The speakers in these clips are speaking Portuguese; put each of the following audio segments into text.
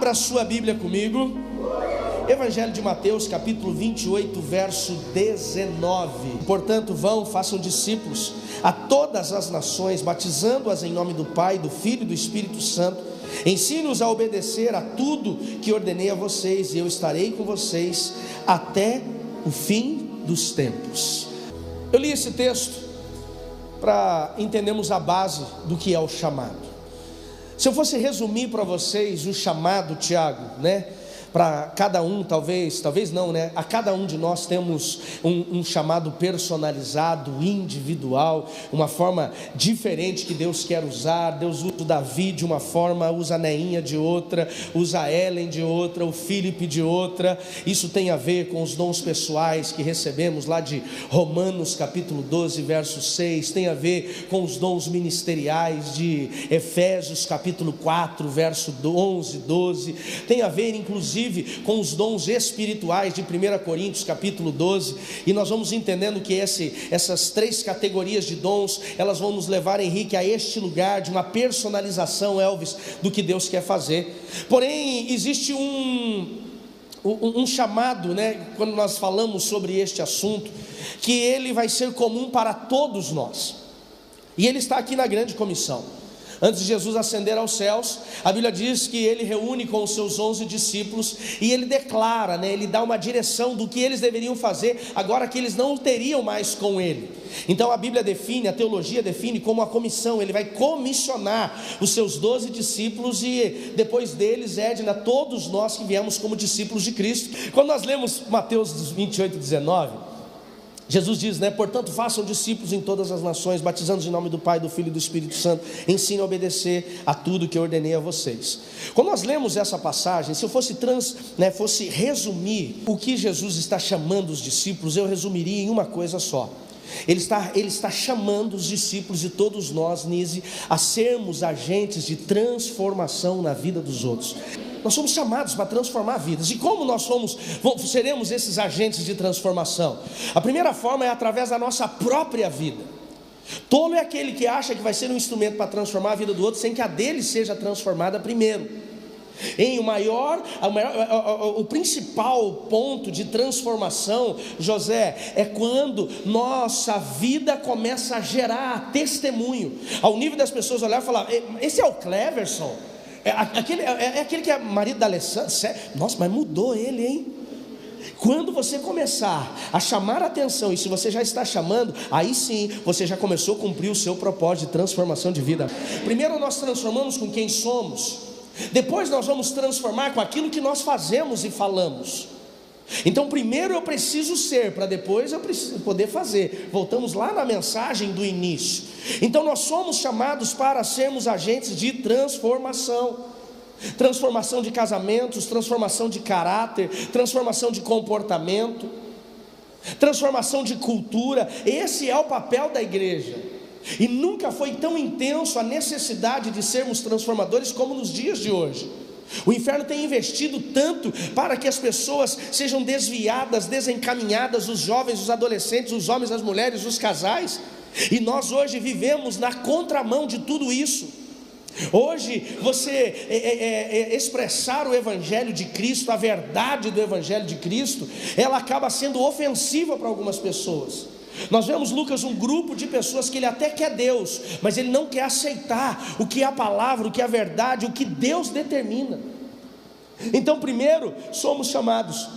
Abra sua Bíblia comigo. Evangelho de Mateus, capítulo 28, verso 19. Portanto, vão, façam discípulos a todas as nações, batizando-as em nome do Pai, do Filho e do Espírito Santo. Ensine-os a obedecer a tudo que ordenei a vocês, e eu estarei com vocês até o fim dos tempos. Eu li esse texto para entendermos a base do que é o chamado. Se eu fosse resumir para vocês o chamado, Tiago, para cada um, talvez não, a cada um de nós temos um chamado personalizado, individual, uma forma diferente que Deus quer usar. Deus usa o Davi de uma forma, usa a Neinha de outra, usa a Ellen de outra, o Felipe de outra. Isso tem a ver com os dons pessoais que recebemos lá de Romanos capítulo 12, verso 6, tem a ver com os dons ministeriais de Efésios capítulo 4, verso 11, 12, tem a ver inclusive com os dons espirituais de 1 Coríntios capítulo 12, e nós vamos entendendo que essas três categorias de dons, elas vão nos levar, Henrique, a este lugar de uma personalização, Elvis, do que Deus quer fazer. Porém, existe um chamado, quando nós falamos sobre este assunto, que ele vai ser comum para todos nós, e ele está aqui na grande comissão. Antes de Jesus ascender aos céus, a Bíblia diz que ele reúne com os seus 11 discípulos e ele declara, ele dá uma direção do que eles deveriam fazer agora que eles não teriam mais com ele. Então a Bíblia define, a teologia define como a comissão. Ele vai comissionar os seus 12 discípulos e depois deles, Edna, todos nós que viemos como discípulos de Cristo. Quando nós lemos Mateus 28, 19, Jesus diz, portanto façam discípulos em todas as nações, batizando-os em nome do Pai, do Filho e do Espírito Santo. Ensine a obedecer a tudo que eu ordenei a vocês. Quando nós lemos essa passagem, se eu fosse fosse resumir o que Jesus está chamando os discípulos, eu resumiria em uma coisa só. Ele está chamando os discípulos e todos nós, Nise, a sermos agentes de transformação na vida dos outros. Nós somos chamados para transformar vidas. E como nós seremos esses agentes de transformação? A primeira forma é através da nossa própria vida. Tolo é aquele que acha que vai ser um instrumento para transformar a vida do outro sem que a dele seja transformada primeiro. O principal ponto de transformação, José, é quando nossa vida começa a gerar testemunho, ao nível das pessoas olhar e falar: esse é o Cleverson, aquele que é marido da Alessandra. Nossa, mas mudou ele, hein? Quando você começar a chamar a atenção, e se você já está chamando, aí sim, você já começou a cumprir o seu propósito de transformação de vida. Primeiro nós transformamos com quem somos, depois nós vamos transformar com aquilo que nós fazemos e falamos. Então primeiro eu preciso ser, para depois eu preciso poder fazer. Voltamos lá na mensagem do início. Então nós somos chamados para sermos agentes de transformação. Transformação de casamentos, transformação de caráter, transformação de comportamento, transformação de cultura. Esse é o papel da igreja. E nunca foi tão intenso a necessidade de sermos transformadores como nos dias de hoje. O inferno tem investido tanto para que as pessoas sejam desviadas, desencaminhadas, os jovens, os adolescentes, os homens, as mulheres, os casais. E nós hoje vivemos na contramão de tudo isso. Hoje você expressar o Evangelho de Cristo, a verdade do Evangelho de Cristo, ela acaba sendo ofensiva para algumas pessoas. Nós vemos Lucas, um grupo de pessoas que ele até quer Deus, mas ele não quer aceitar o que é a palavra, o que é a verdade, o que Deus determina. Então primeiro somos chamados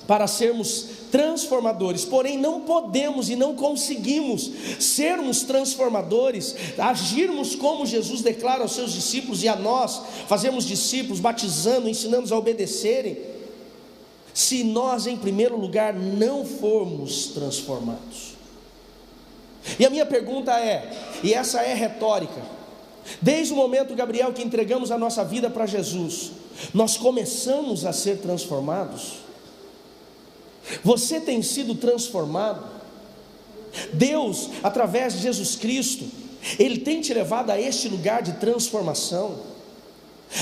para sermos transformadores, porém não podemos e não conseguimos sermos transformadores, agirmos como Jesus declara aos seus discípulos e a nós, fazermos discípulos, batizando, ensinando-os a obedecerem, se nós em primeiro lugar não formos transformados. E a minha pergunta é, e essa é retórica: desde o momento, Gabriel, que entregamos a nossa vida para Jesus, nós começamos a ser transformados? Você tem sido transformado? Deus, através de Jesus Cristo, Ele tem te levado a este lugar de transformação.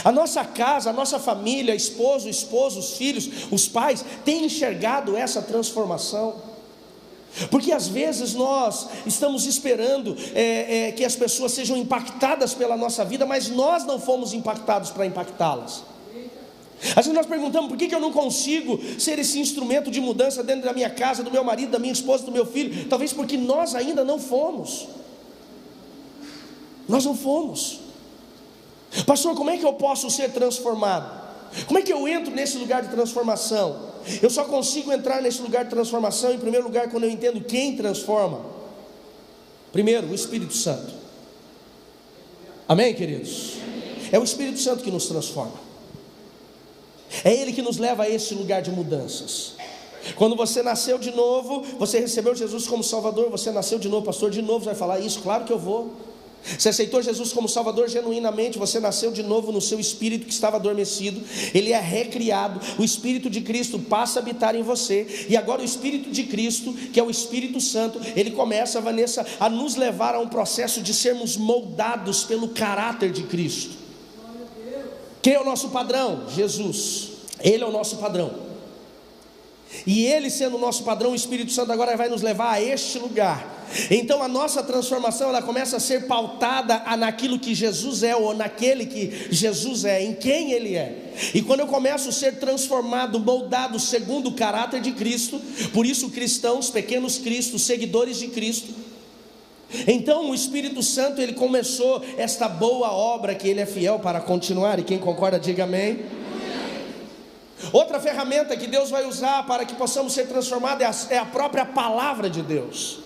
A nossa casa, a nossa família, esposo, os filhos, os pais, têm enxergado essa transformação? Porque às vezes nós estamos esperando que as pessoas sejam impactadas pela nossa vida, mas nós não fomos impactados para impactá-las. Às vezes nós perguntamos: por que eu não consigo ser esse instrumento de mudança dentro da minha casa, do meu marido, da minha esposa, do meu filho? Talvez porque nós ainda não fomos. Nós não fomos. Pastor, como é que eu posso ser transformado? Como é que eu entro nesse lugar de transformação? Eu só consigo entrar nesse lugar de transformação, em primeiro lugar, quando eu entendo quem transforma. Primeiro, o Espírito Santo. Amém, queridos? É o Espírito Santo que nos transforma. É Ele que nos leva a esse lugar de mudanças. Quando você nasceu de novo, você recebeu Jesus como Salvador, você nasceu de novo. Pastor, de novo você vai falar isso? Claro que eu vou. Você aceitou Jesus como Salvador genuinamente, você nasceu de novo no seu espírito que estava adormecido, ele é recriado, o Espírito de Cristo passa a habitar em você, e agora o Espírito de Cristo, que é o Espírito Santo, ele começa, Vanessa, a nos levar a um processo de sermos moldados pelo caráter de Cristo. Quem é o nosso padrão? Jesus. Ele é o nosso padrão. E Ele sendo o nosso padrão, o Espírito Santo agora vai nos levar a este lugar. Então a nossa transformação, ela começa a ser pautada naquilo que Jesus é, ou naquele que Jesus é, em quem Ele é. E quando eu começo a ser transformado, moldado segundo o caráter de Cristo, por isso cristãos, pequenos cristos, seguidores de Cristo, então o Espírito Santo, ele começou esta boa obra que Ele é fiel para continuar. E quem concorda, diga amém. Outra ferramenta que Deus vai usar para que possamos ser transformados é a própria palavra de Deus.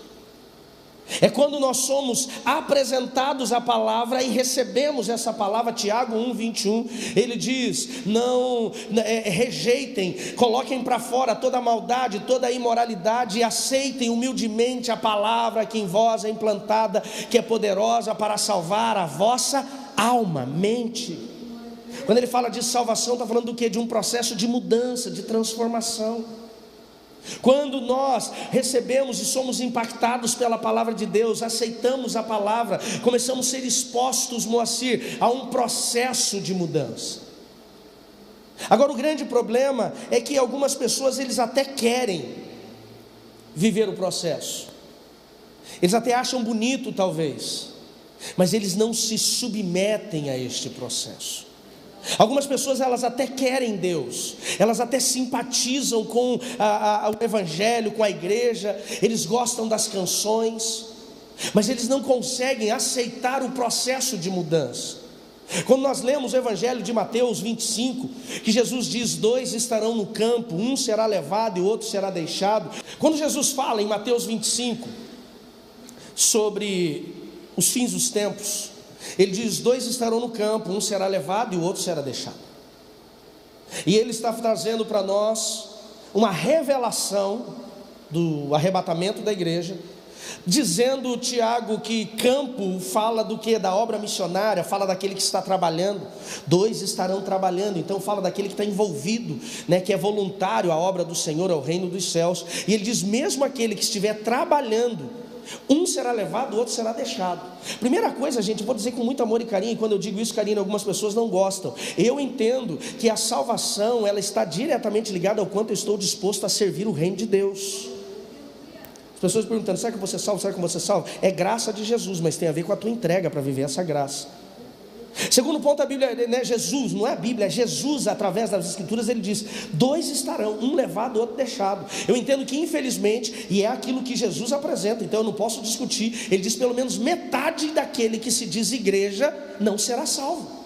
É quando nós somos apresentados à palavra e recebemos essa palavra. Tiago 1:21, ele diz: não rejeitem, coloquem para fora toda a maldade, toda a imoralidade, e aceitem humildemente a palavra que em vós é implantada, que é poderosa para salvar a vossa alma, mente. Quando ele fala de salvação, está falando do quê? De um processo de mudança, de transformação. Quando nós recebemos e somos impactados pela palavra de Deus, aceitamos a palavra, começamos a ser expostos, Moacir, a um processo de mudança. Agora o grande problema é que algumas pessoas, eles até querem viver o processo, eles até acham bonito talvez, mas eles não se submetem a este processo. Algumas pessoas, elas até querem Deus, elas até simpatizam com o Evangelho, com a igreja, eles gostam das canções, mas eles não conseguem aceitar o processo de mudança. Quando nós lemos o Evangelho de Mateus 25, que Jesus diz: 2 estarão no campo, um será levado e o outro será deixado. Quando Jesus fala em Mateus 25 sobre os fins dos tempos, ele diz: 2 estarão no campo, um será levado e o outro será deixado. E ele está trazendo para nós uma revelação do arrebatamento da igreja, dizendo, Tiago, que campo fala do que? Da obra missionária, fala daquele que está trabalhando. 2 estarão trabalhando, então fala daquele que está envolvido, que é voluntário à obra do Senhor, ao reino dos céus. E ele diz: mesmo aquele que estiver trabalhando, um será levado, o outro será deixado. Primeira coisa, gente, eu vou dizer com muito amor e carinho, e quando eu digo isso, carinho, algumas pessoas não gostam. Eu entendo que a salvação, ela está diretamente ligada ao quanto eu estou disposto a servir o reino de Deus. As pessoas perguntando: será que você é salvo? Será que você é salvo? É graça de Jesus, mas tem a ver com a tua entrega para viver essa graça. Segundo ponto, a Bíblia, Jesus, não é a Bíblia, é Jesus, através das Escrituras, ele diz: 2 estarão, um levado, outro deixado. Eu entendo que infelizmente, e é aquilo que Jesus apresenta, então eu não posso discutir, ele diz: pelo menos metade daquele que se diz igreja não será salvo.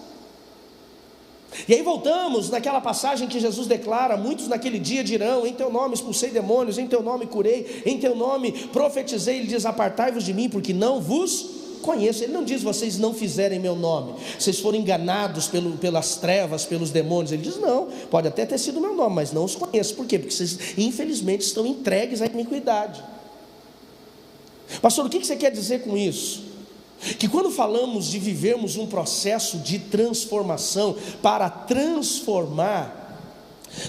E aí voltamos naquela passagem que Jesus declara: muitos naquele dia dirão: em teu nome expulsei demônios, em teu nome curei, em teu nome profetizei. Ele diz: apartai-vos de mim, porque não vos conheço. Ele não diz: vocês não fizerem meu nome, vocês foram enganados pelas trevas, pelos demônios. Ele diz: não, pode até ter sido meu nome, mas não os conheço. Por quê? Porque vocês infelizmente estão entregues à iniquidade. Pastor, o que você quer dizer com isso? Que quando falamos de vivermos um processo de transformação, para transformar,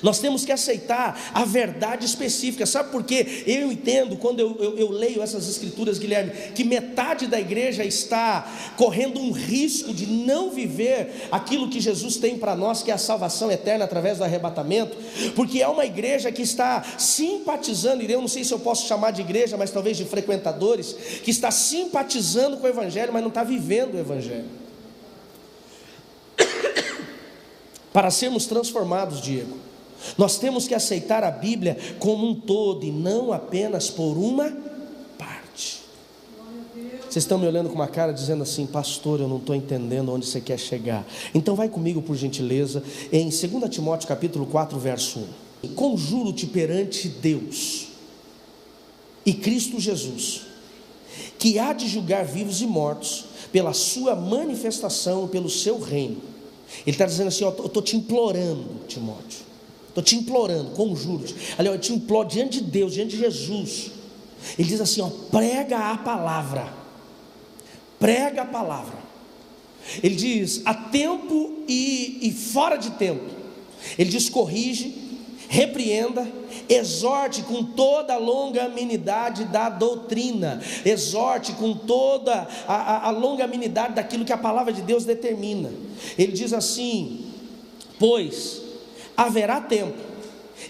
nós temos que aceitar a verdade específica. Sabe por quê? Eu entendo, quando eu leio essas escrituras, Guilherme, que metade da igreja está correndo um risco de não viver aquilo que Jesus tem para nós, que é a salvação eterna através do arrebatamento, porque é uma igreja que está simpatizando, e eu não sei se eu posso chamar de igreja, mas talvez de frequentadores, que está simpatizando com o Evangelho, mas não está vivendo o Evangelho. Para sermos transformados, Diego, nós temos que aceitar a Bíblia como um todo e não apenas por uma parte. Vocês estão me olhando com uma cara dizendo assim: pastor, eu não estou entendendo onde você quer chegar. Então vai comigo, por gentileza, em 2 Timóteo capítulo 4, verso 1. Conjuro-te perante Deus e Cristo Jesus, que há de julgar vivos e mortos pela sua manifestação, pelo seu reino. Ele está dizendo assim: ó, eu estou te implorando, Timóteo, estou te implorando, conjuro-te. Aliás, eu te imploro diante de Deus, diante de Jesus. Ele diz assim: ó, prega a palavra. Prega a palavra. Ele diz a tempo e fora de tempo. Ele diz: corrige, repreenda, exorte com toda a longanimidade da doutrina, exorte com toda a longanimidade daquilo que a palavra de Deus determina. Ele diz assim: pois haverá tempo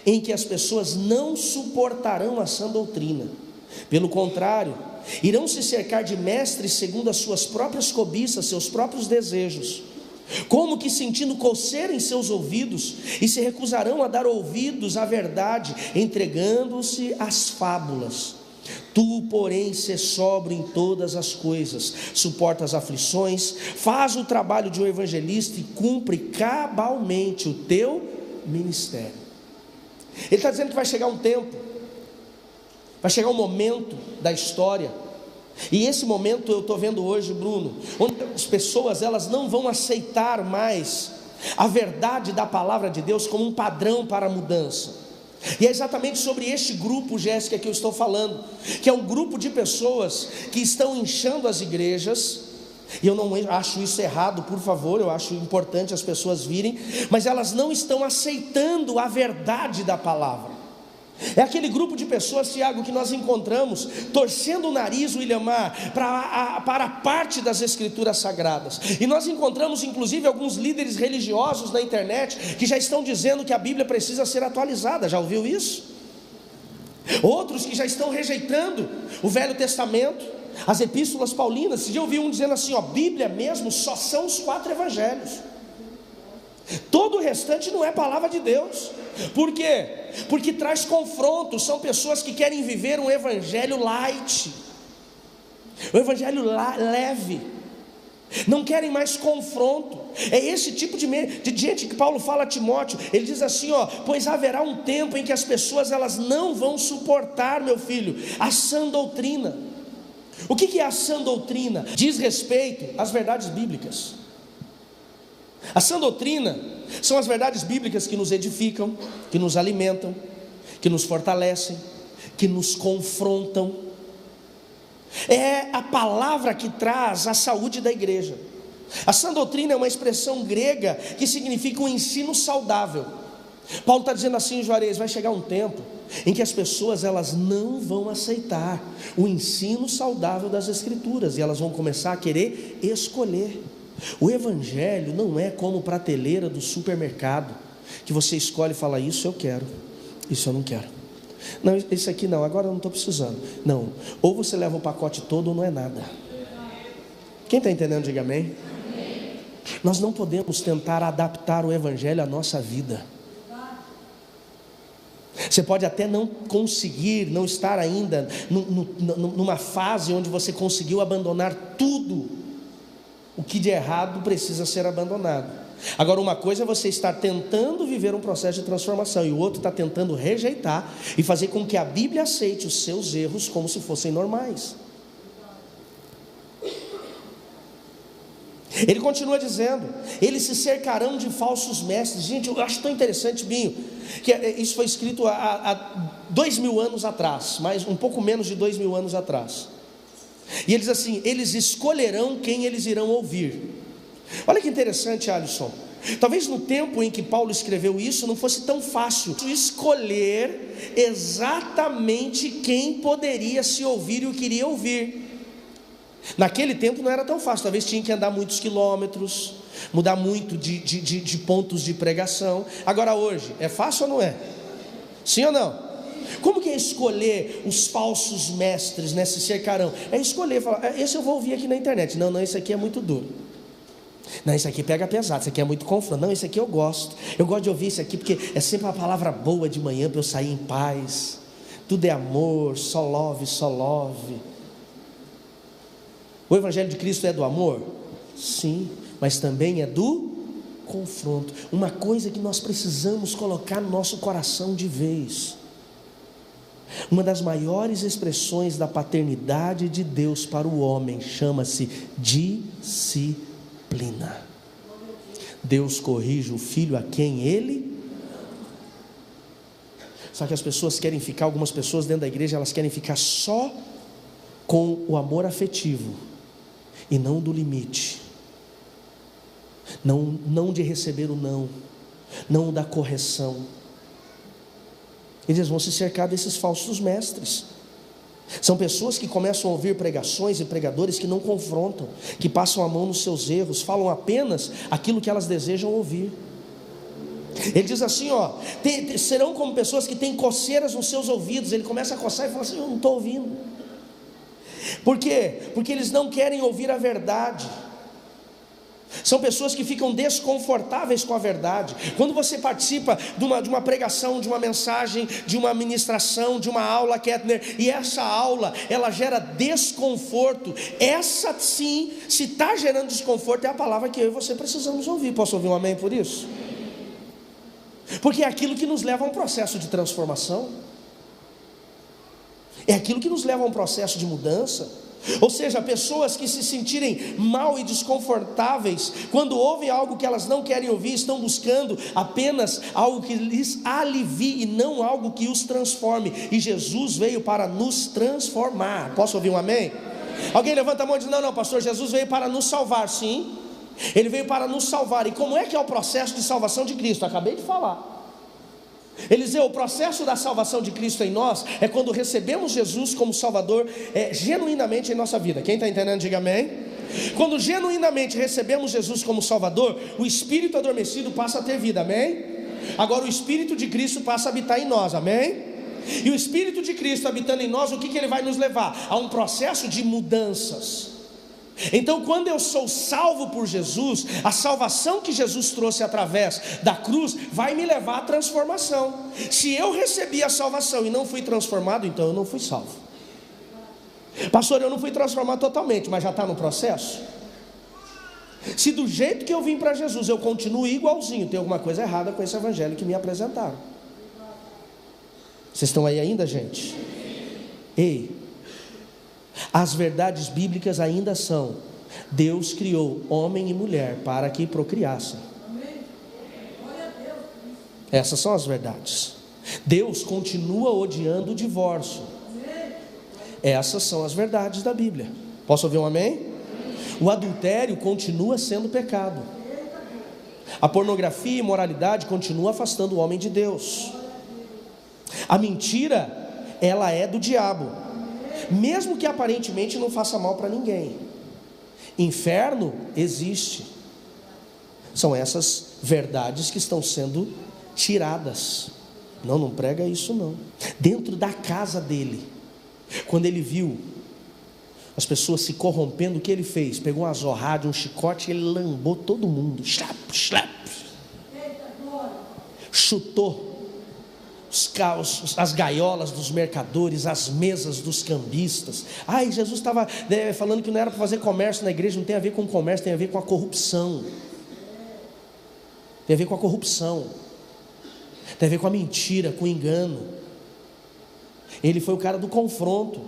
em que as pessoas não suportarão a sã doutrina, pelo contrário, irão se cercar de mestres segundo as suas próprias cobiças, seus próprios desejos, como que sentindo coceira em seus ouvidos, e se recusarão a dar ouvidos à verdade, entregando-se às fábulas. Tu, porém, sê sóbrio em todas as coisas, suporta as aflições, faz o trabalho de um evangelista e cumpre cabalmente o teu ministério. Ele está dizendo que vai chegar um tempo, vai chegar um momento da história, e esse momento eu estou vendo hoje, Bruno, onde as pessoas elas não vão aceitar mais a verdade da palavra de Deus como um padrão para a mudança. E é exatamente sobre este grupo, Jéssica, que eu estou falando, que é um grupo de pessoas que estão inchando as igrejas. E eu não acho isso errado, por favor, eu acho importante as pessoas virem, mas elas não estão aceitando a verdade da palavra. É aquele grupo de pessoas, Tiago, que nós encontramos torcendo o nariz, Williamar, para a parte das escrituras sagradas. E nós encontramos inclusive alguns líderes religiosos na internet que já estão dizendo que a Bíblia precisa ser atualizada. Já ouviu isso? Outros que já estão rejeitando o Velho Testamento, as epístolas paulinas. Esse dia eu ouvi um dizendo assim: ó, Bíblia mesmo só são os 4 evangelhos, todo o restante não é palavra de Deus. Por quê? Porque traz confronto. São pessoas que querem viver um evangelho light, um evangelho leve, não querem mais confronto. É esse tipo de gente que Paulo fala a Timóteo. Ele diz assim: ó, pois haverá um tempo em que as pessoas elas não vão suportar, meu filho, a sã doutrina. O que é a sã doutrina? Diz respeito às verdades bíblicas. A sã doutrina são as verdades bíblicas que nos edificam, que nos alimentam, que nos fortalecem, que nos confrontam. É a palavra que traz a saúde da igreja. A sã doutrina é uma expressão grega que significa um ensino saudável. Paulo está dizendo assim, Juarez, vai chegar um tempo em que as pessoas elas não vão aceitar o ensino saudável das escrituras, e elas vão começar a querer escolher. O evangelho não é como prateleira do supermercado, que você escolhe e fala: isso eu quero, isso eu não quero, não, esse aqui não, agora eu não estou precisando. Não, ou você leva o pacote todo ou não é nada. Quem está entendendo, diga amém. Nós não podemos tentar adaptar o evangelho à nossa vida. Você pode até não conseguir, não estar ainda numa fase onde você conseguiu abandonar tudo o que de errado precisa ser abandonado. Agora, uma coisa é você estar tentando viver um processo de transformação, e o outro está tentando rejeitar e fazer com que a Bíblia aceite os seus erros como se fossem normais. Ele continua dizendo: eles se cercarão de falsos mestres. Gente, eu acho tão interessante, Binho, que isso foi escrito há 2000 anos atrás, mas um pouco menos de 2000 anos atrás. E ele diz assim: eles escolherão quem eles irão ouvir. Olha que interessante, Alisson. Talvez no tempo em que Paulo escreveu isso não fosse tão fácil escolher exatamente quem poderia se ouvir e o queria ouvir. Naquele tempo não era tão fácil. Talvez tinha que andar muitos quilômetros, mudar muito de pontos de pregação. Agora hoje, é fácil ou não é? Sim ou não? Como que é escolher os falsos mestres, né? Se cercarão. É escolher, falar: esse eu vou ouvir aqui na internet. Não, esse aqui é muito duro. Não, isso aqui pega pesado, isso aqui é muito confronto. Não, isso aqui eu gosto de ouvir isso aqui, porque é sempre uma palavra boa de manhã para eu sair em paz. Tudo é amor, só love, só love. O Evangelho de Cristo é do amor? Sim, mas também é do confronto. Uma coisa que nós precisamos colocar no nosso coração de vez. Uma das maiores expressões da paternidade de Deus para o homem chama-se disciplina. Deus corrige o filho a quem ele... Só que as pessoas querem ficar, algumas pessoas dentro da igreja, elas querem ficar só com o amor afetivo e não do limite, não de receber o não da correção. Eles vão se cercar desses falsos mestres. São pessoas que começam a ouvir pregações e pregadores que não confrontam, que passam a mão nos seus erros, falam apenas aquilo que elas desejam ouvir. Ele diz assim, serão como pessoas que têm coceiras nos seus ouvidos. Ele começa a coçar e fala assim: eu não estou ouvindo. Por quê? Porque eles não querem ouvir a verdade. São pessoas que ficam desconfortáveis com a verdade. Quando você participa de uma pregação, de uma mensagem, de uma ministração, de uma aula, Kettner, e essa aula, ela gera desconforto, essa sim, se está gerando desconforto, é a palavra que eu e você precisamos ouvir. Posso ouvir um amém por isso? Porque é aquilo que nos leva a um processo de transformação, é aquilo que nos leva a um processo de mudança. Ou seja, pessoas que se sentirem mal e desconfortáveis quando ouvem algo que elas não querem ouvir, estão buscando apenas algo que lhes alivie e não algo que os transforme. E Jesus veio para nos transformar. Posso ouvir um amém? Alguém levanta a mão e diz: não, pastor, Jesus veio para nos salvar. Sim, Ele veio para nos salvar. E como é que é o processo de salvação de Cristo? Acabei de falar. Eliseu, o processo da salvação de Cristo em nós é quando recebemos Jesus como Salvador genuinamente em nossa vida. Quem está entendendo, diga amém. Quando genuinamente recebemos Jesus como Salvador, o espírito adormecido passa a ter vida, amém? Agora o Espírito de Cristo passa a habitar em nós, amém? E o Espírito de Cristo habitando em nós, o que ele vai nos levar? A um processo de mudanças. Então, quando eu sou salvo por Jesus, a salvação que Jesus trouxe através da cruz vai me levar à transformação. Se eu recebi a salvação e não fui transformado, então eu não fui salvo. Pastor, eu não fui transformado totalmente, mas já está no processo. Se do jeito que eu vim para Jesus eu continuo igualzinho, tem alguma coisa errada com esse evangelho que me apresentaram. Vocês estão aí ainda, gente? Ei, as verdades bíblicas ainda são: Deus criou homem e mulher para que procriassem. Essas são as verdades. Deus continua odiando o divórcio. Essas são as verdades da Bíblia. Posso ouvir um amém? O adultério continua sendo pecado. A pornografia e imoralidade continuam afastando o homem de Deus. A mentira, ela é do diabo, mesmo que aparentemente não faça mal para ninguém. Inferno existe. São essas verdades que estão sendo tiradas. Não prega isso não. Dentro da casa dele, quando ele viu as pessoas se corrompendo, o que ele fez? Pegou uma zorrada, um chicote, e ele lambou todo mundo. Slap, slap. Chutou as gaiolas dos mercadores, as mesas dos cambistas. Jesus estava falando que não era para fazer comércio na igreja. Não tem a ver com comércio, tem a ver com a corrupção. Tem a ver com a corrupção. Tem a ver com a mentira, com o engano. Ele foi o cara do confronto.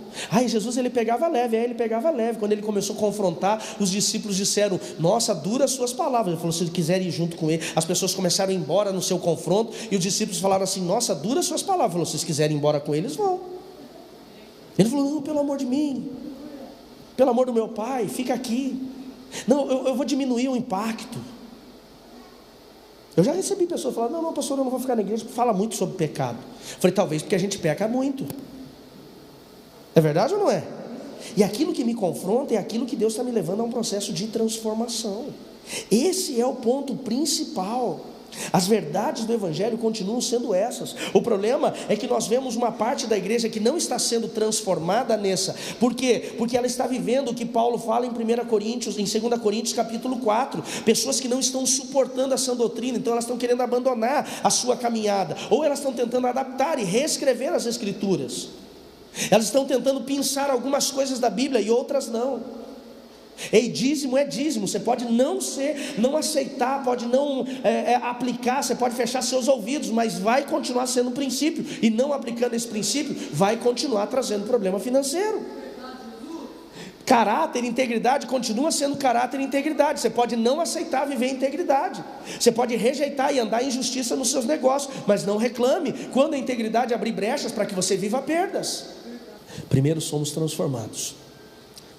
Jesus ele pegava leve. Ele pegava leve. Quando ele começou a confrontar, os discípulos disseram: nossa, dura as suas palavras. Ele falou: se quiserem ir junto com ele. As pessoas começaram a ir embora no seu confronto, e os discípulos falaram assim: nossa, dura as suas palavras. Ele falou: se vocês quiserem ir embora com eles, vão. Ele falou: não, pelo amor de mim, pelo amor do meu pai, fica aqui. Não, eu vou diminuir o impacto. Eu já recebi pessoas falando: não, pastor, eu não vou ficar na igreja porque fala muito sobre pecado. Eu falei: talvez porque a gente peca muito. É verdade ou não é? E aquilo que me confronta é aquilo que Deus está me levando a um processo de transformação. Esse é o ponto principal. As verdades do Evangelho continuam sendo essas. O problema é que nós vemos uma parte da igreja que não está sendo transformada nessa. Por quê? Porque ela está vivendo o que Paulo fala em 2 Coríntios capítulo 4. Pessoas que não estão suportando essa doutrina, então elas estão querendo abandonar a sua caminhada, ou elas estão tentando adaptar e reescrever as Escrituras. Elas estão tentando pensar algumas coisas da Bíblia e outras não. Ei, dízimo é dízimo. Você pode não aceitar, pode não aplicar, você pode fechar seus ouvidos, mas vai continuar sendo um princípio, e não aplicando esse princípio, vai continuar trazendo problema financeiro. Caráter e integridade continua sendo caráter e integridade. Você pode não aceitar viver em integridade, você pode rejeitar e andar em justiça nos seus negócios, mas não reclame quando a integridade abrir brechas para que você viva perdas. Primeiro somos transformados,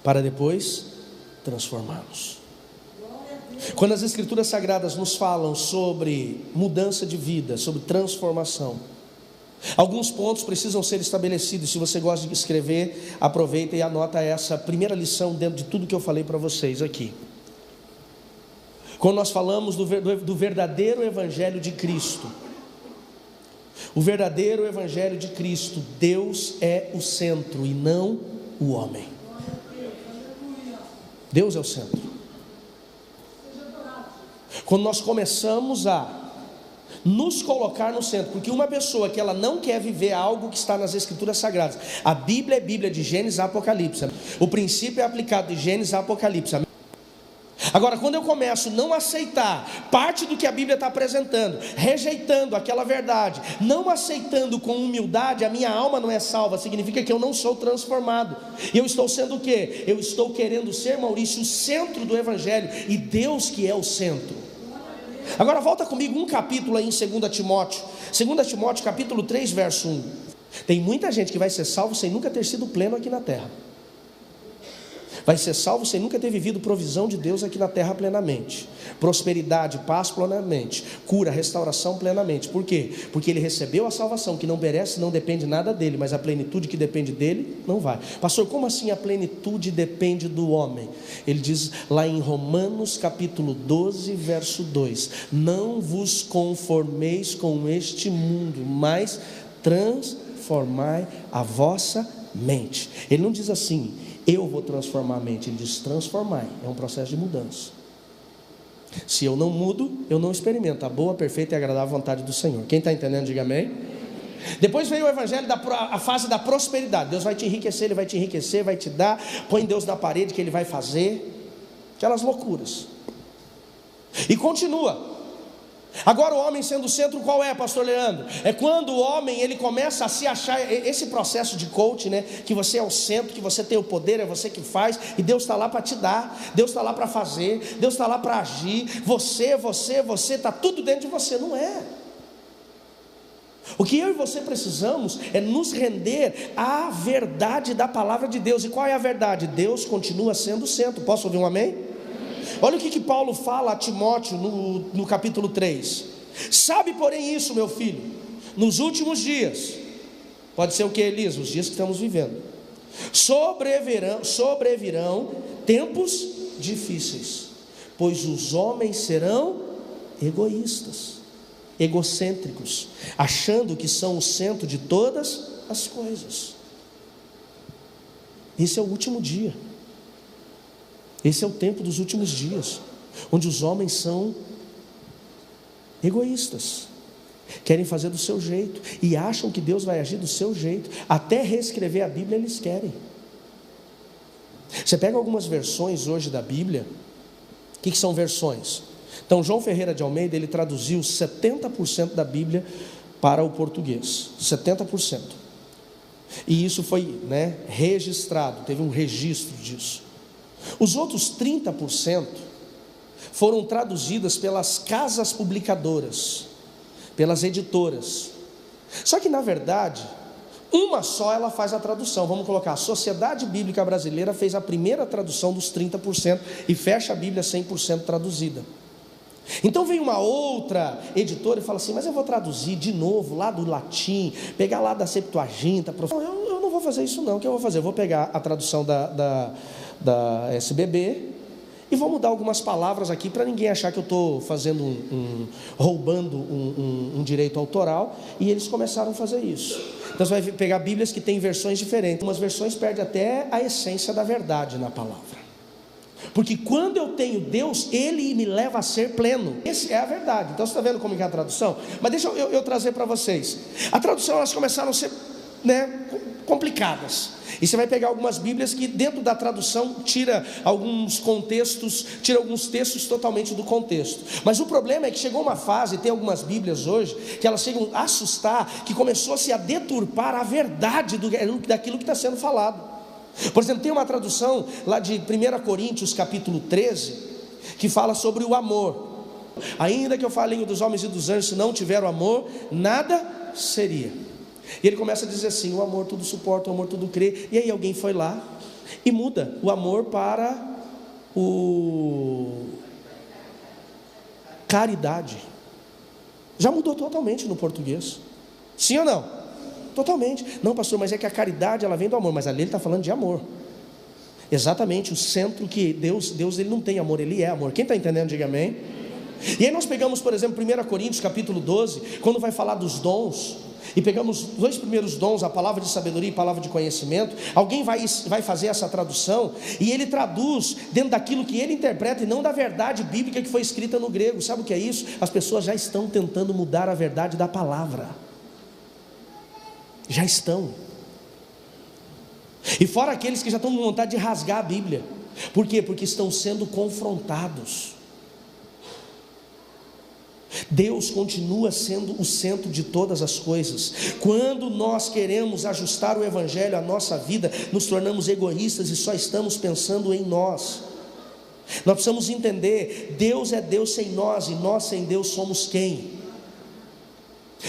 para depois transformarmos. Quando as Escrituras Sagradas nos falam sobre mudança de vida, sobre transformação, alguns pontos precisam ser estabelecidos. Se você gosta de escrever, aproveita e anota essa primeira lição dentro de tudo que eu falei para vocês aqui. Quando nós falamos do verdadeiro Evangelho de Cristo, o verdadeiro Evangelho de Cristo, Deus é o centro e não o homem. Deus é o centro. Quando nós começamos a nos colocar no centro, porque uma pessoa que ela não quer viver algo que está nas Escrituras Sagradas, a Bíblia é Bíblia de Gênesis a Apocalipse, o princípio é aplicado de Gênesis a Apocalipse. Agora, quando eu começo a não aceitar parte do que a Bíblia está apresentando, rejeitando aquela verdade, não aceitando com humildade, a minha alma não é salva, significa que eu não sou transformado. E eu estou sendo o quê? Eu estou querendo ser, Maurício, o centro do Evangelho, e Deus que é o centro. Agora volta comigo um capítulo aí em 2 Timóteo capítulo 3, verso 1. Tem muita gente que vai ser salvo sem nunca ter sido pleno aqui na terra. Vai ser salvo sem nunca ter vivido provisão de Deus aqui na terra plenamente, prosperidade, paz plenamente, cura, restauração plenamente. Por quê? Porque ele recebeu a salvação que não merece, não depende nada dele, mas a plenitude que depende dele, não vai. Pastor, como assim a plenitude depende do homem? Ele diz lá em Romanos capítulo 12, verso 2: não vos conformeis com este mundo, mas transformai a vossa mente. Ele não diz assim, eu vou transformar a mente, ele diz transformar, é um processo de mudança. Se eu não mudo, eu não experimento a boa, perfeita e agradável vontade do Senhor. Quem está entendendo, diga amém. Depois veio o Evangelho, a fase da prosperidade. Deus vai te enriquecer, Ele vai te enriquecer, vai te dar. Põe Deus na parede que Ele vai fazer, aquelas loucuras. E continua. Agora o homem sendo o centro, qual é, pastor Leandro? É quando o homem ele começa a se achar, esse processo de coaching, né? Que você é o centro, que você tem o poder, é você que faz, e Deus está lá para te dar, Deus está lá para fazer, Deus está lá para agir. Você, está tudo dentro de você, não é? O que eu e você precisamos é nos render à verdade da palavra de Deus. E qual é a verdade? Deus continua sendo o centro. Posso ouvir um amém? Olha o que Paulo fala a Timóteo no capítulo 3. Sabe, porém, isso, meu filho, nos últimos dias, pode ser o que, Elisa? Os dias que estamos vivendo, sobrevirão tempos difíceis, pois os homens serão egoístas, egocêntricos, achando que são o centro de todas as coisas. Esse é o último dia. Esse é o tempo dos últimos dias, onde os homens são egoístas, querem fazer do seu jeito, e acham que Deus vai agir do seu jeito. Até reescrever a Bíblia eles querem. Você pega algumas versões hoje da Bíblia. O que são versões? Então João Ferreira de Almeida, ele traduziu 70% da Bíblia para o português, 70%. E isso foi, registrado, teve um registro disso. Os outros 30% foram traduzidas pelas casas publicadoras, pelas editoras. Só que na verdade, uma só ela faz a tradução. Vamos colocar, a Sociedade Bíblica Brasileira fez a primeira tradução dos 30% e fecha a Bíblia 100% traduzida. Então vem uma outra editora e fala assim, mas eu vou traduzir de novo lá do latim, pegar lá da Septuaginta. Eu não vou fazer isso não. O que eu vou fazer? Eu vou pegar a tradução da SBB E vou mudar algumas palavras aqui para ninguém achar que eu estou fazendo roubando um direito autoral. E eles começaram a fazer isso. Então você vai pegar Bíblias que têm versões diferentes. Umas versões perdem até a essência da verdade na palavra. Porque quando eu tenho Deus, Ele me leva a ser pleno. Essa é a verdade. Então você está vendo como é a tradução? Mas deixa eu trazer para vocês. A tradução, elas começaram a ser complicadas. E você vai pegar algumas Bíblias que dentro da tradução tira alguns contextos, tira alguns textos totalmente do contexto. Mas o problema é que chegou uma fase, tem algumas Bíblias hoje, que elas chegam a assustar, que começou-se a deturpar a verdade daquilo que está sendo falado. Por exemplo, tem uma tradução lá de 1 Coríntios capítulo 13, que fala sobre o amor. Ainda que eu fale a língua dos homens e dos anjos, se não tiver o amor, nada seria. E ele começa a dizer assim: o amor tudo suporta, o amor tudo crê. E aí alguém foi lá e muda o amor para o caridade. Já mudou totalmente no português. Sim ou não? Totalmente. Não, pastor, mas é que a caridade ela vem do amor. Mas ali ele está falando de amor. Exatamente, o centro que Deus ele não tem amor, Ele é amor. Quem está entendendo, diga amém. E aí nós pegamos, por exemplo, 1 Coríntios capítulo 12, quando vai falar dos dons, e pegamos os dois primeiros dons, a palavra de sabedoria e a palavra de conhecimento. Alguém vai fazer essa tradução, e ele traduz dentro daquilo que ele interpreta, e não da verdade bíblica que foi escrita no grego. Sabe o que é isso? As pessoas já estão tentando mudar a verdade da palavra. Já estão. E fora aqueles que já estão com vontade de rasgar a Bíblia. Por quê? Porque estão sendo confrontados. Deus continua sendo o centro de todas as coisas. Quando nós queremos ajustar o Evangelho à nossa vida, nos tornamos egoístas e só estamos pensando em nós. Nós precisamos entender: Deus é Deus sem nós, e nós sem Deus somos quem?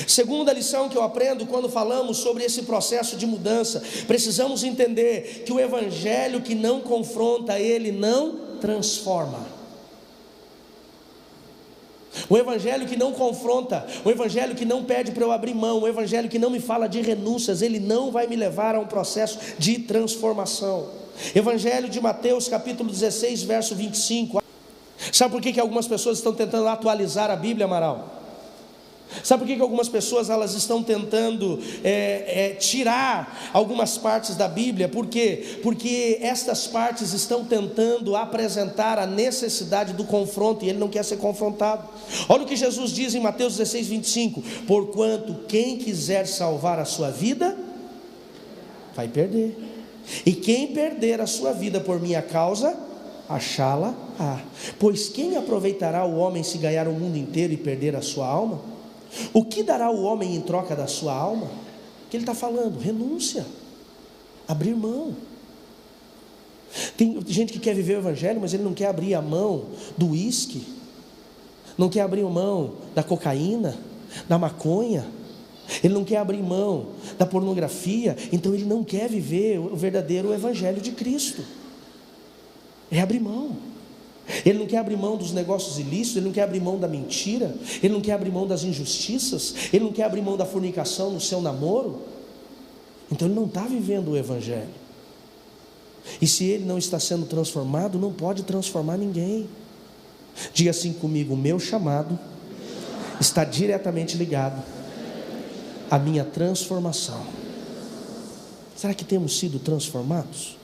Segunda lição que eu aprendo quando falamos sobre esse processo de mudança: precisamos entender que o Evangelho que não confronta, ele não transforma. O Evangelho que não confronta, o Evangelho que não pede para eu abrir mão, o Evangelho que não me fala de renúncias, ele não vai me levar a um processo de transformação. Evangelho de Mateus capítulo 16 verso 25. Sabe por que algumas pessoas estão tentando atualizar a Bíblia, Amaral? Sabe por que algumas pessoas elas estão tentando tirar algumas partes da Bíblia? Por quê? Porque estas partes estão tentando apresentar a necessidade do confronto, e ele não quer ser confrontado. Olha o que Jesus diz em Mateus 16, 25: porquanto quem quiser salvar a sua vida, vai perder, e quem perder a sua vida por minha causa, achá-la-á. Pois quem aproveitará o homem se ganhar o mundo inteiro e perder a sua alma? O que dará o homem em troca da sua alma? O que ele está falando? Renúncia, abrir mão. Tem gente que quer viver o Evangelho, mas ele não quer abrir a mão do uísque, não quer abrir mão da cocaína, da maconha, ele não quer abrir mão da pornografia. Então ele não quer viver o verdadeiro Evangelho de Cristo. É abrir mão. Ele não quer abrir mão dos negócios ilícitos, ele não quer abrir mão da mentira, ele não quer abrir mão das injustiças, ele não quer abrir mão da fornicação no seu namoro. Então ele não está vivendo o Evangelho. E se ele não está sendo transformado, não pode transformar ninguém. Diga assim comigo: o meu chamado está diretamente ligado à minha transformação. Será que temos sido transformados?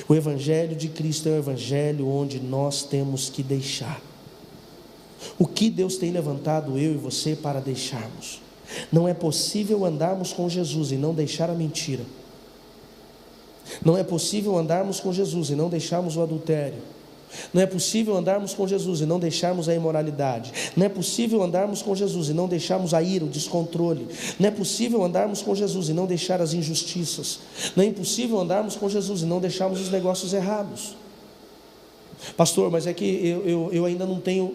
O Evangelho de Cristo é o Evangelho onde nós temos que deixar. O que Deus tem levantado eu e você para deixarmos? Não é possível andarmos com Jesus e não deixar a mentira. Não é possível andarmos com Jesus e não deixarmos o adultério. Não é possível andarmos com Jesus e não deixarmos a imoralidade. Não é possível andarmos com Jesus e não deixarmos a ira, o descontrole. Não é possível andarmos com Jesus e não deixar as injustiças. Não é impossível andarmos com Jesus e não deixarmos os negócios errados. Pastor, mas é que eu ainda não tenho,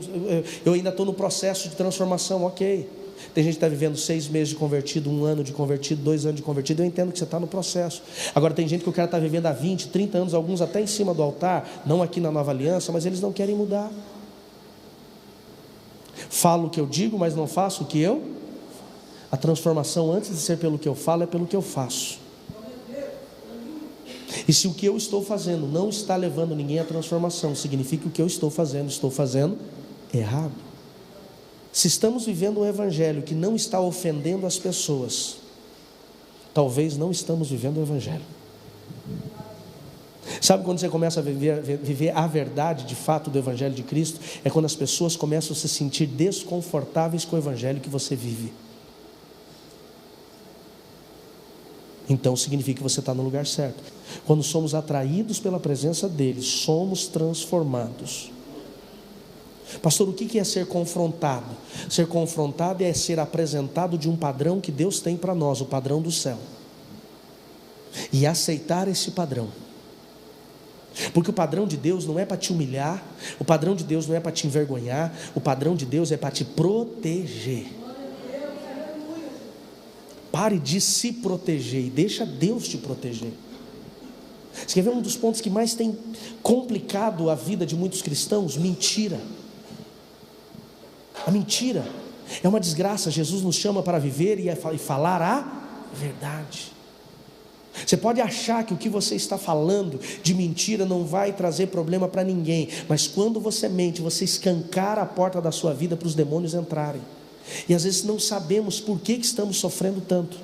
eu ainda estou no processo de transformação. Ok, tem gente que está vivendo 6 meses de convertido, 1 ano de convertido, 2 anos de convertido. Eu entendo que você está no processo. Agora tem gente que o cara está vivendo há 20, 30 anos, alguns até em cima do altar, não aqui na Nova Aliança, mas eles não querem mudar. Falo o que eu digo, mas não faço o que eu. A transformação, antes de ser pelo que eu falo, é pelo que eu faço. E se o que eu estou fazendo não está levando ninguém à transformação, significa que o que eu estou fazendo errado. Se estamos vivendo um evangelho que não está ofendendo as pessoas, talvez não estamos vivendo o evangelho. Sabe quando você começa a viver a verdade de fato do evangelho de Cristo? É quando as pessoas começam a se sentir desconfortáveis com o evangelho que você vive. Então significa que você está no lugar certo. Quando somos atraídos pela presença dele, somos transformados. Pastor, o que é ser confrontado? Ser confrontado é ser apresentado de um padrão que Deus tem para nós, o padrão do céu, e aceitar esse padrão. Porque o padrão de Deus não é para te humilhar, o padrão de Deus não é para te envergonhar, o padrão de Deus é para te proteger. Pare de se proteger e deixa Deus te proteger. Você quer ver um dos pontos que mais tem complicado a vida de muitos cristãos? Mentira. A mentira é uma desgraça. Jesus nos chama para viver e falar a verdade. Você pode achar que o que você está falando de mentira não vai trazer problema para ninguém, mas quando você mente, você escancara a porta da sua vida para os demônios entrarem. E às vezes não sabemos por que estamos sofrendo tanto.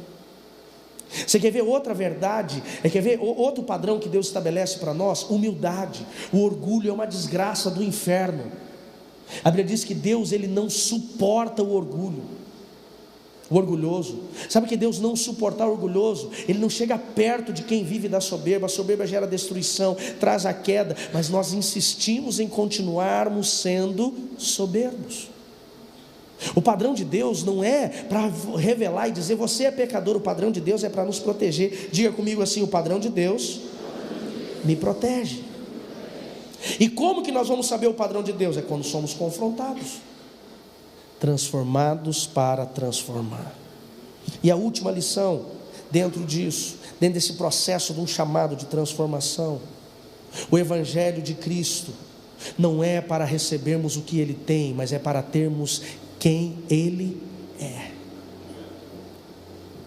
Você quer ver outra verdade? Quer ver outro padrão que Deus estabelece para nós? Humildade. O orgulho é uma desgraça do inferno. A Bíblia diz que Deus, ele não suporta o orgulho, o orgulhoso. Sabe que Deus não suportar o orgulhoso? Ele não chega perto de quem vive da soberba. A soberba gera destruição, traz a queda, mas nós insistimos em continuarmos sendo soberbos. O padrão de Deus não é para revelar e dizer você é pecador. O padrão de Deus é para nos proteger. Diga comigo assim: o padrão de Deus me protege. E como que nós vamos saber o padrão de Deus? É quando somos confrontados, transformados para transformar. E a última lição dentro disso, dentro desse processo de um chamado de transformação: o evangelho de Cristo não é para recebermos o que Ele tem, mas é para termos quem Ele é.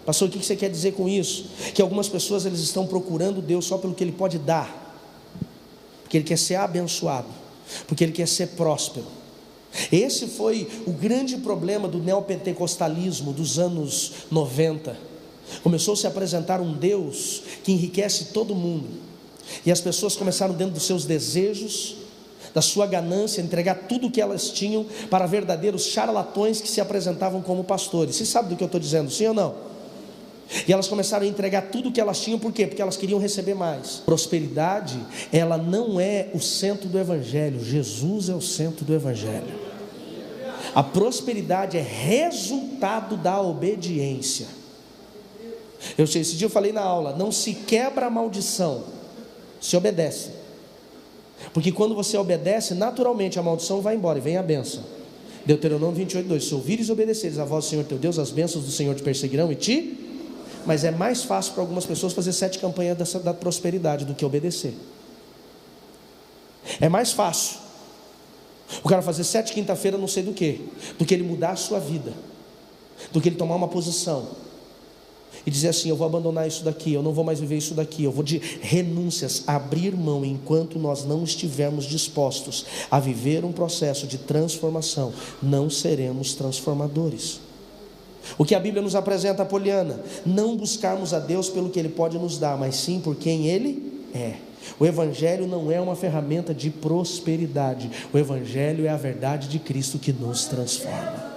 Pastor, o que você quer dizer com isso? Que algumas pessoas eles estão procurando Deus só pelo que Ele pode dar, porque Ele quer ser abençoado, porque Ele quer ser próspero. Esse foi o grande problema do neopentecostalismo dos anos 90. Começou a se apresentar um Deus que enriquece todo mundo, e as pessoas começaram, dentro dos seus desejos, da sua ganância, entregar tudo o que elas tinham para verdadeiros charlatões que se apresentavam como pastores. Você sabe do que eu estou dizendo, sim ou não? E elas começaram a entregar tudo o que elas tinham. Por quê? Porque elas queriam receber mais. Prosperidade, ela não é o centro do evangelho. Jesus é o centro do evangelho. A prosperidade é resultado da obediência. Esse dia eu falei na aula: não se quebra a maldição, se obedece. Porque quando você obedece, naturalmente a maldição vai embora e vem a bênção. Deuteronômio 28:2: se ouvires e obedeceres a voz do Senhor teu Deus, as bênçãos do Senhor te perseguirão e te... Mas é mais fácil para algumas pessoas fazer 7 campanhas da prosperidade do que obedecer. É mais fácil o cara fazer 7 quinta-feira não sei do que ele mudar a sua vida, do que ele tomar uma posição e dizer assim: eu vou abandonar isso daqui, eu não vou mais viver isso daqui, eu vou de renúncias, abrir mão. Enquanto nós não estivermos dispostos a viver um processo de transformação, não seremos transformadores. O que a Bíblia nos apresenta, Poliana? Não buscarmos a Deus pelo que Ele pode nos dar, mas sim por quem Ele é. O Evangelho não é uma ferramenta de prosperidade. O Evangelho é a verdade de Cristo que nos transforma.